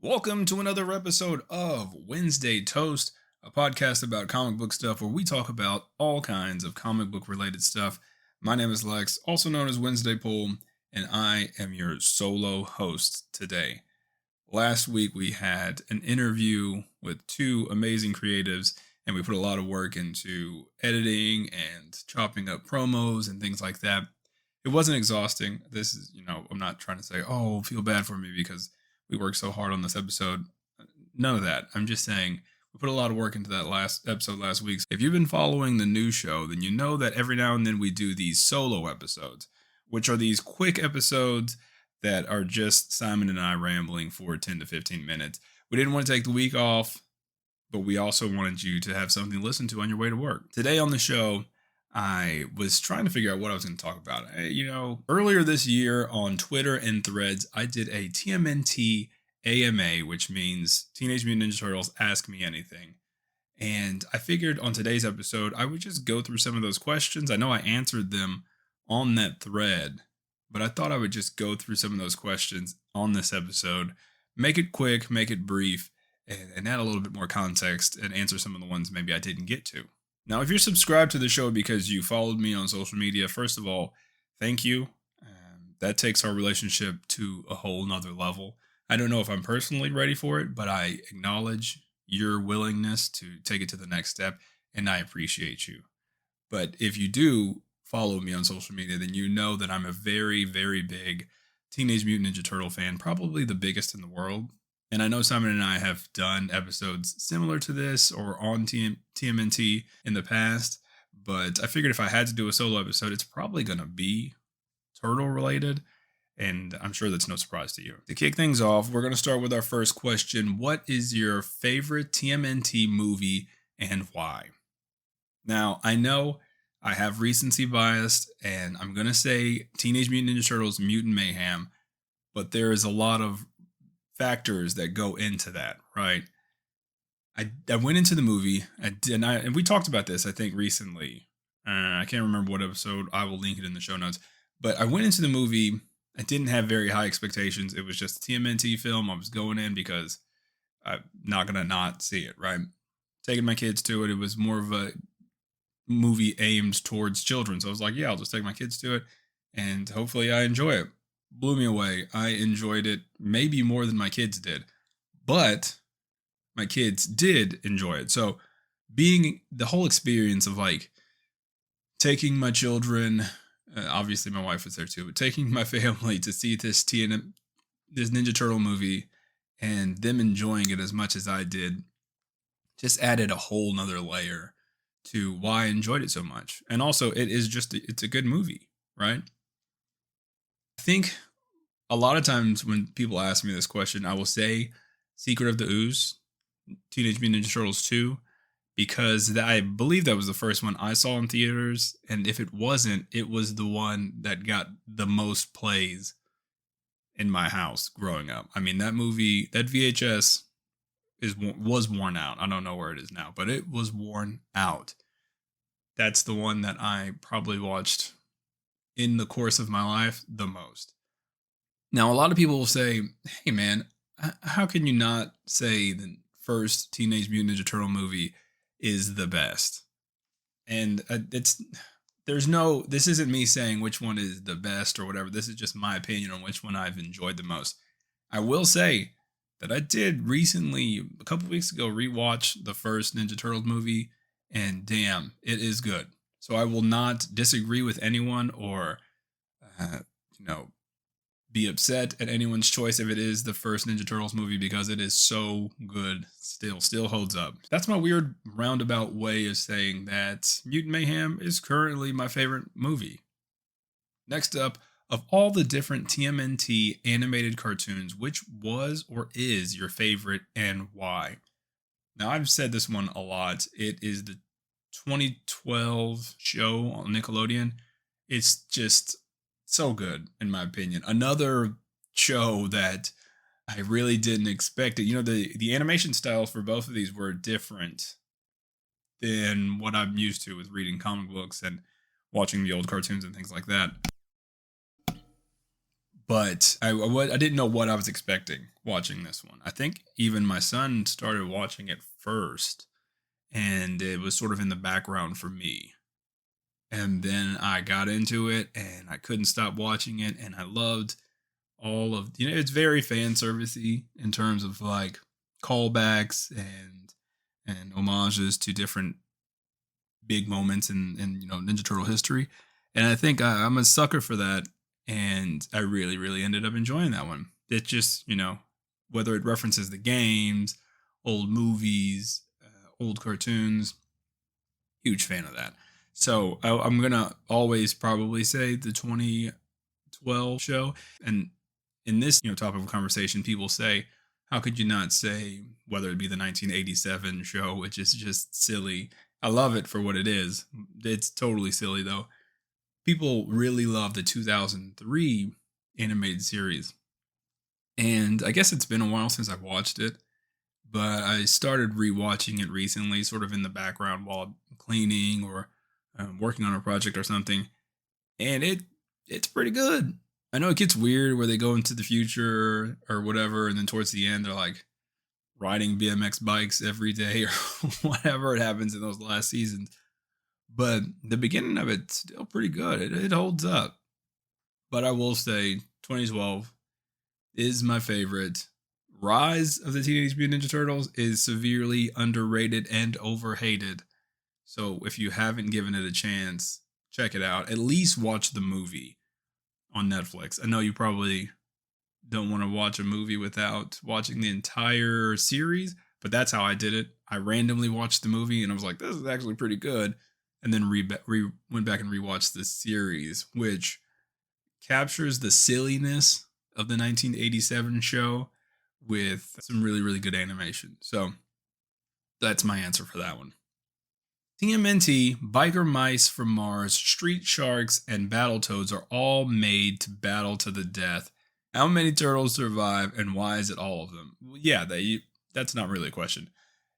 Welcome to another episode of Wednesday Toast, a podcast about comic book stuff where we talk about all kinds of comic book related stuff. My name is Lex, also known as Wednesday Pool, and I am your solo host today. Last week we had an interview with two amazing creatives, and we put a lot of work into editing and chopping up promos and things like that. It wasn't exhausting. This is, I'm not trying to say, oh, feel bad for me because we worked so hard on this episode. None of that. I'm just saying we put a lot of work into that last episode last week. If you've been following the new show, then you know that every now and then we do these solo episodes, which are these quick episodes that are just Simon and I rambling for 10 to 15 minutes. We didn't want to take the week off, but we also wanted you to have something to listen to on your way to work. Today on the show, I was trying to figure out what I was going to talk about. Earlier this year on Twitter and Threads, I did a TMNT AMA, which means Teenage Mutant Ninja Turtles Ask Me Anything. And I figured on today's episode, I would just go through some of those questions. I know I answered them on that thread, but I thought I would just go through some of those questions on this episode, make it quick, make it brief, and add a little bit more context and answer some of the ones maybe I didn't get to. Now, if you're subscribed to the show because you followed me on social media, first of all, thank you. That takes our relationship to a whole nother level. I don't know if I'm personally ready for it, but I acknowledge your willingness to take it to the next step, and I appreciate you. But if you do follow me on social media, then you know that I'm a very, very big Teenage Mutant Ninja Turtle fan, probably the biggest in the world. And I know Simon and I have done episodes similar to this or on TMNT in the past, but I figured if I had to do a solo episode, it's probably going to be turtle related. And I'm sure that's no surprise to you. To kick things off, we're going to start with our first question. What is your favorite TMNT movie and why? Now, I know I have recency bias, and I'm going to say Teenage Mutant Ninja Turtles Mutant Mayhem, but there is a lot of factors that go into that, right? I went into the movie, and we talked about this, I think, recently. I can't remember what episode. I will link it in the show notes. But I went into the movie. I didn't have very high expectations. It was just a TMNT film. I was going in because I'm not going to not see it, right? Taking my kids to it. It was more of a movie aimed towards children. So I was like, yeah, I'll just take my kids to it, and hopefully I enjoy it. Blew me away. I enjoyed it maybe more than my kids did, but my kids did enjoy it. So being the whole experience of like taking my children, obviously my wife was there too, but taking my family to see this this Ninja Turtle movie and them enjoying it as much as I did just added a whole nother layer to why I enjoyed it so much. And also it's a good movie, right? I think a lot of times when people ask me this question, I will say Secret of the Ooze, Teenage Mutant Ninja Turtles 2, because I believe that was the first one I saw in theaters. And if it wasn't, it was the one that got the most plays in my house growing up. I mean, that movie, that VHS was worn out. I don't know where it is now, but it was worn out. That's the one that I probably watched in the course of my life the most. Now, a lot of people will say, hey man, how can you not say the first Teenage Mutant Ninja Turtle movie is the best? And this isn't me saying which one is the best or whatever. This is just my opinion on which one I've enjoyed the most. I will say that I did recently, a couple weeks ago, rewatch the first Ninja Turtles movie, and damn, it is good. So I will not disagree with anyone or, uh, you know, be upset at anyone's choice if it is the first Ninja Turtles movie because it is so good. Still holds up. That's my weird roundabout way of saying that Mutant Mayhem is currently my favorite movie. Next up, of all the different TMNT animated cartoons, which was or is your favorite and why? Now, I've said this one a lot. It is the 2012 show on Nickelodeon. It's just so good, in my opinion. Another show that I really didn't expect it. The animation styles for both of these were different than what I'm used to with reading comic books and watching the old cartoons and things like that. But I didn't know what I was expecting watching this one. I think even my son started watching it first, and it was sort of in the background for me. And then I got into it, and I couldn't stop watching it, and I loved all of it's very fan servicey in terms of like callbacks and homages to different big moments in Ninja Turtle history. And I think I'm a sucker for that, and I really ended up enjoying that one. It just whether it references the games, old movies, old cartoons, huge fan of that. So I'm gonna always probably say the 2012 show. And in this topic of conversation, people say, how could you not say whether it be the 1987 show, which is just silly. I love it for what it is. It's totally silly though. People really love the 2003 animated series, and I guess it's been a while since I've watched it, but I started rewatching it recently, sort of in the background while cleaning or working on a project or something, and it's pretty good. I know it gets weird where they go into the future or whatever, and then towards the end they're like riding BMX bikes every day or whatever it happens in those last seasons. But the beginning of it's still pretty good. It holds up. But I will say 2012 is my favorite. Rise of the Teenage Mutant Ninja Turtles is severely underrated and overhated. So if you haven't given it a chance, check it out. At least watch the movie on Netflix. I know you probably don't want to watch a movie without watching the entire series, but that's how I did it. I randomly watched the movie and I was like, this is actually pretty good. And then went back and rewatched the series, which captures the silliness of the 1987 show with some really good animation. So that's my answer for that one. TMNT, Biker Mice from Mars, Street Sharks, and Battletoads are all made to battle to the death. How many turtles survive, and why is it all of them? Yeah, that's not really a question.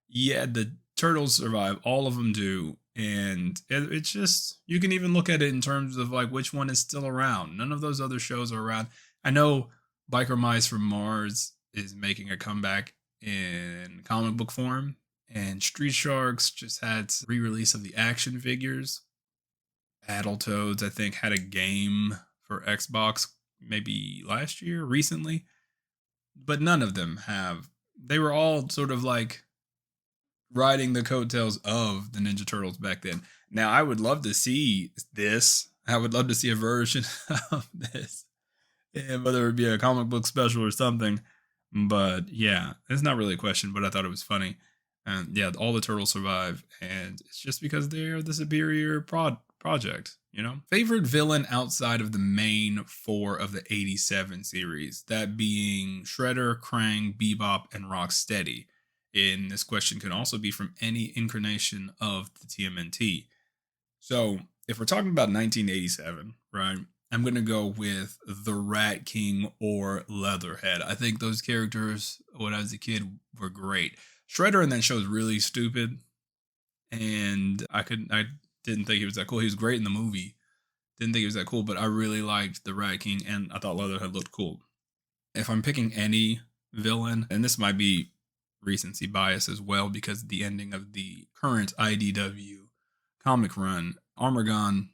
Yeah, the turtles survive. All of them do. And it's just, you can even look at it in terms of like which one is still around. None of those other shows are around. I know Biker Mice from Mars is making a comeback in comic book form, and Street Sharks just had re-release of the action figures. Battletoads, I think, had a game for Xbox maybe last year, recently, but none of them have. They were all sort of like riding the coattails of the Ninja Turtles back then. Now, I would love to see this. I would love to see a version of this, and whether it be a comic book special or something. But yeah, it's not really a question, but I thought it was funny. And yeah, all the turtles survive, and it's just because they're the superior project, Favorite villain outside of the main four of the 87 series, that being Shredder, Krang, Bebop, and Rocksteady. And this question can also be from any incarnation of the TMNT. So if we're talking about 1987, right, I'm going to go with the Rat King or Leatherhead. I think those characters, when I was a kid, were great. Shredder in that show is really stupid, and I didn't think he was that cool. He was great in the movie. Didn't think he was that cool, but I really liked the Rat King, and I thought Leatherhead looked cool. If I'm picking any villain, and this might be recency bias as well, because the ending of the current IDW comic run, Armagon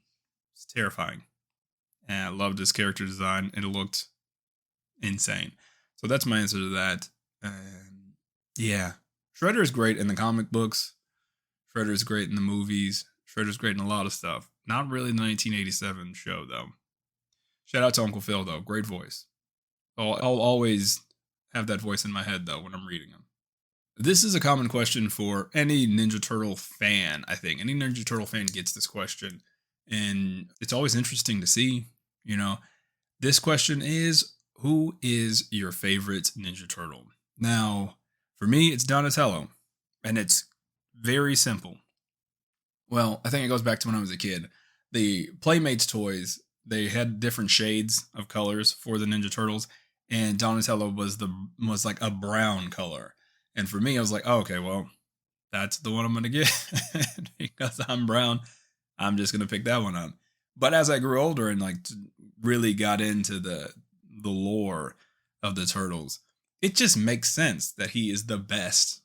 is terrifying. And I loved his character design. It looked insane. So that's my answer to that. Yeah. Shredder is great in the comic books. Shredder is great in the movies. Shredder's great in a lot of stuff. Not really the 1987 show, though. Shout out to Uncle Phil, though. Great voice. I'll always have that voice in my head, though, when I'm reading them. This is a common question for any Ninja Turtle fan, I think. Any Ninja Turtle fan gets this question. And it's always interesting to see, This question is, who is your favorite Ninja Turtle? Now, for me, it's Donatello. And it's very simple. Well, I think it goes back to when I was a kid. The Playmates toys, they had different shades of colors for the Ninja Turtles, and Donatello was like a brown color. And for me, I was like, oh, okay, well, that's the one I'm gonna get because I'm brown. I'm just gonna pick that one up. But as I grew older and like really got into the the lore of the Turtles, it just makes sense that he is the best,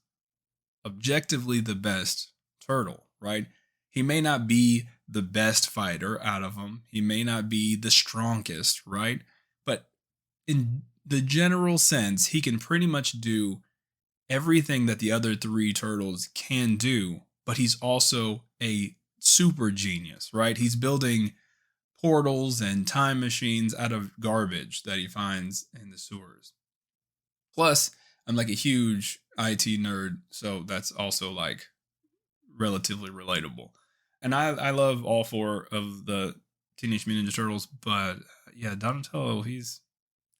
objectively the best turtle, right? He may not be the best fighter out of them. He may not be the strongest, right? But in the general sense, he can pretty much do everything that the other three turtles can do, but he's also a super genius, right? He's building portals and time machines out of garbage that he finds in the sewers. Plus, I'm like a huge IT nerd, so that's also like relatively relatable. And I love all four of the Teenage Mutant Ninja Turtles, but yeah, Donatello, he's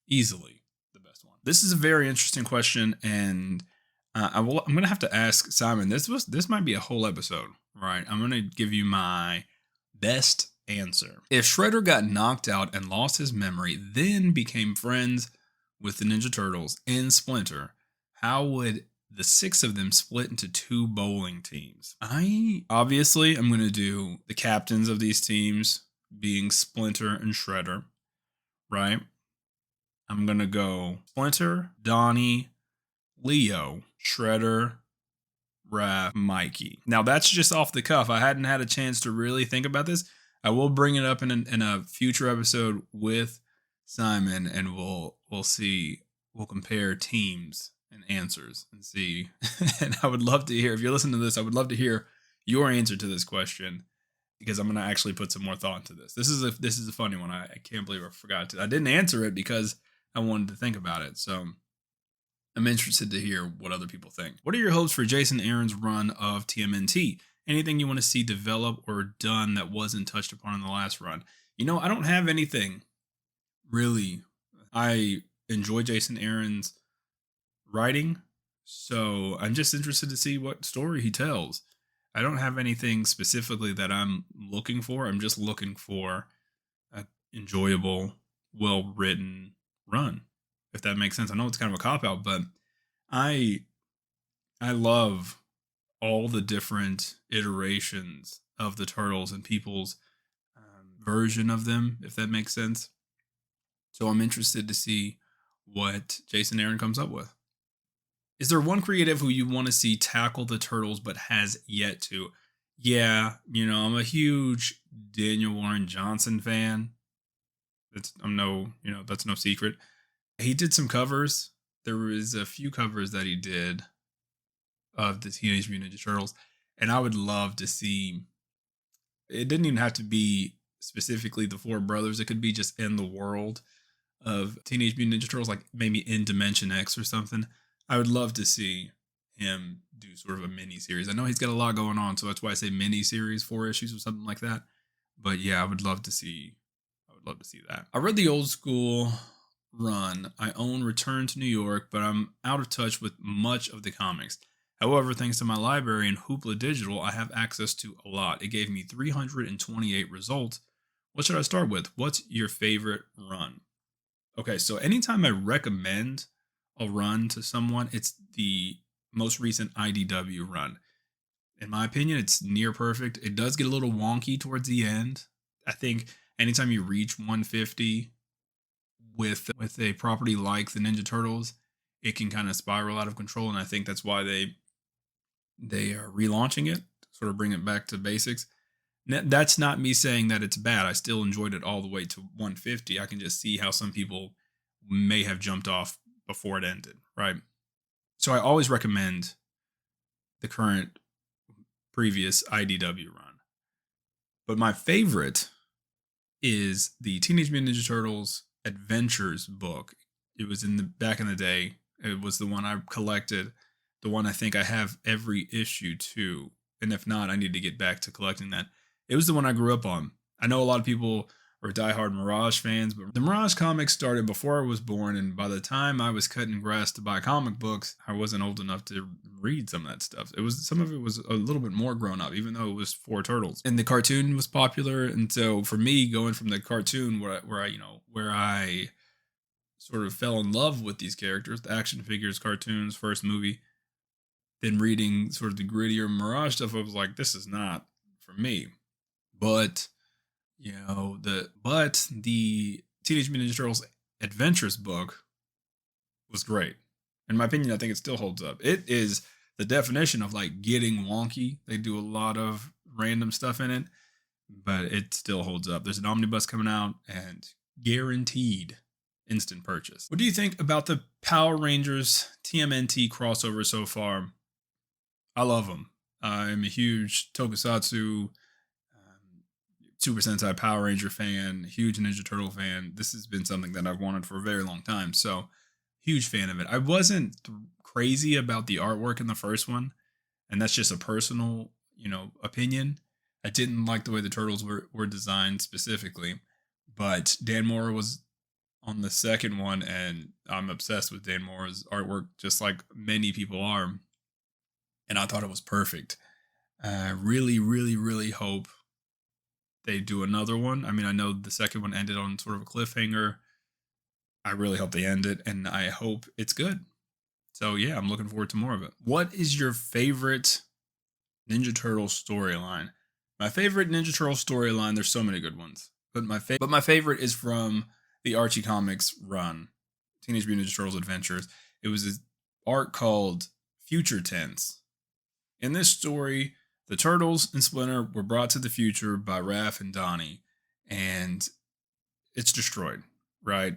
easily the best one. This is a very interesting question, and I'm going to have to ask Simon. This might be a whole episode, right? I'm going to give you my best answer. If Shredder got knocked out and lost his memory, then became friends with the Ninja Turtles in Splinter, how would the six of them split into two bowling teams? I obviously am going to do the captains of these teams being Splinter and Shredder, right? I'm going to go Splinter, Donnie, Leo, Shredder, Raph, Mikey. Now that's just off the cuff. I hadn't had a chance to really think about this. I will bring it up in a future episode with Simon, and we'll see. We'll compare teams and answers and see. And I would love to hear, if you're listening to this, I would love to hear your answer to this question, because I'm going to actually put some more thought into this. This is a funny one. I can't believe I forgot to. I didn't answer it because I wanted to think about it. So I'm interested to hear what other people think. What are your hopes for Jason Aaron's run of TMNT? Anything you want to see develop or done that wasn't touched upon in the last run? You know, I don't have anything really. I enjoy Jason Aaron's writing, so I'm just interested to see what story he tells. I don't have anything specifically that I'm looking for. I'm just looking for an enjoyable, well-written run, if that makes sense. I know it's kind of a cop-out, but I love all the different iterations of the Turtles and people's version of them, if that makes sense. So I'm interested to see what Jason Aaron comes up with. Is there one creative who you want to see tackle the Turtles but has yet to? Yeah, I'm a huge Daniel Warren Johnson fan. That's no secret. He did some covers. There was a few covers that he did of the Teenage Mutant Ninja Turtles, and I would love to see. It didn't even have to be specifically the four brothers. It could be just in the world of Teenage Mutant Ninja Turtles, like maybe in Dimension X or something. I would love to see him do sort of a mini series. I know he's got a lot going on, so that's why I say mini series, 4 issues or something like that. But yeah, I would love to see that. I read the old school run. I own Return to New York, but I'm out of touch with much of the comics. However, thanks to my library and Hoopla Digital, I have access to a lot. It gave me 328 results. What should I start with? What's your favorite run? Okay, so anytime I recommend a run to someone, it's the most recent IDW run. In my opinion, it's near perfect. It does get a little wonky towards the end. I think anytime you reach 150 with a property like the Ninja Turtles, it can kind of spiral out of control, and I think that's why they are relaunching it, sort of bring it back to basics. That's not me saying that it's bad. I still enjoyed it all the way to 150. I can just see how some people may have jumped off before it ended, right? So I always recommend the current previous IDW run. But my favorite is the Teenage Mutant Ninja Turtles Adventures book. It was back in the day. It was the one I collected, the one I think I have every issue to. And if not, I need to get back to collecting that. It was the one I grew up on. I know a lot of people are diehard Mirage fans, but the Mirage comics started before I was born, and by the time I was cutting grass to buy comic books, I wasn't old enough to read some of that stuff. Some of it was a little bit more grown up, even though it was for Turtles. And the cartoon was popular, and so for me, going from the cartoon where I sort of fell in love with these characters, the action figures, cartoons, first movie, then reading sort of the grittier Mirage stuff, I was like, this is not for me. But the Teenage Mutant Ninja Turtles adventures book was great. In my opinion, I think it still holds up. It is the definition of like getting wonky. They do a lot of random stuff in it, but it still holds up. There's an omnibus coming out and guaranteed instant purchase. What do you think about the Power Rangers TMNT crossover so far? I love them. I'm a huge Tokusatsu, Super Sentai Power Ranger fan, huge Ninja Turtle fan. This has been something that I've wanted for a very long time. So, huge fan of it. I wasn't crazy about the artwork in the first one, and that's just a personal, opinion. I didn't like the way the turtles were designed specifically, but Dan Mora was on the second one, and I'm obsessed with Dan Mora's artwork, just like many people are. And I thought it was perfect. I really, really, really hope they do another one. I mean, I know the second one ended on sort of a cliffhanger. I really hope they end it, and I hope it's good. So yeah, I'm looking forward to more of it. What is your favorite Ninja Turtle storyline? My favorite Ninja Turtle storyline, there's so many good ones, but my favorite is from the Archie Comics run, Teenage Mutant Ninja Turtles Adventures. It was an arc called Future Tense. In this story, the Turtles and Splinter were brought to the future by Raph and Donnie, and it's destroyed, right?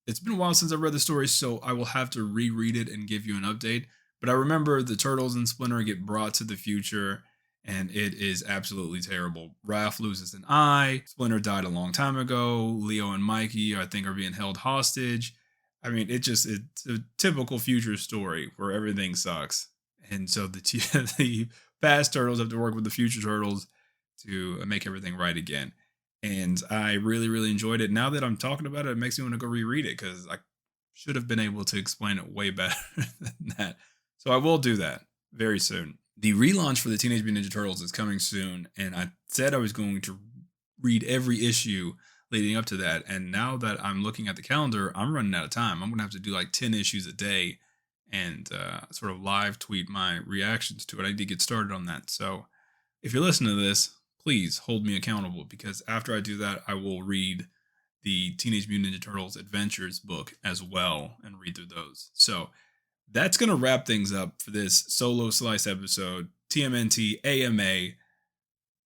It's been a while since I read the story, so I will have to reread it and give you an update. But I remember the Turtles and Splinter get brought to the future, and it is absolutely terrible. Raph loses an eye. Splinter died a long time ago. Leo and Mikey, I think, are being held hostage. I mean, it's a typical future story where everything sucks, and so the past turtles have to work with the future turtles to make everything right again. And I really, really enjoyed it. Now that I'm talking about it, it makes me want to go reread it because I should have been able to explain it way better than that. So I will do that very soon. The relaunch for the Teenage Mutant Ninja Turtles is coming soon, and I said I was going to read every issue leading up to that. And now that I'm looking at the calendar, I'm running out of time. I'm going to have to do like 10 issues a day and sort of live tweet my reactions to it. I need to get started on that. So if you're listening to this, please hold me accountable because after I do that, I will read the Teenage Mutant Ninja Turtles Adventures book as well and read through those. So that's going to wrap things up for this solo slice episode, TMNT AMA.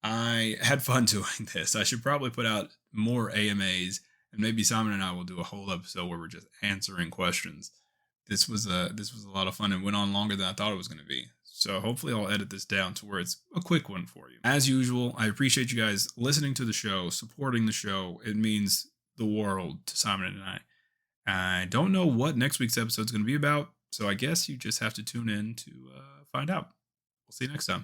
I had fun doing this. I should probably put out more AMAs, and maybe Simon and I will do a whole episode where we're just answering questions. This was a lot of fun and went on longer than I thought it was going to be. So hopefully I'll edit this down to where it's a quick one for you. As usual, I appreciate you guys listening to the show, supporting the show. It means the world to Simon and I. I don't know what next week's episode is going to be about, so I guess you just have to tune in to find out. We'll see you next time.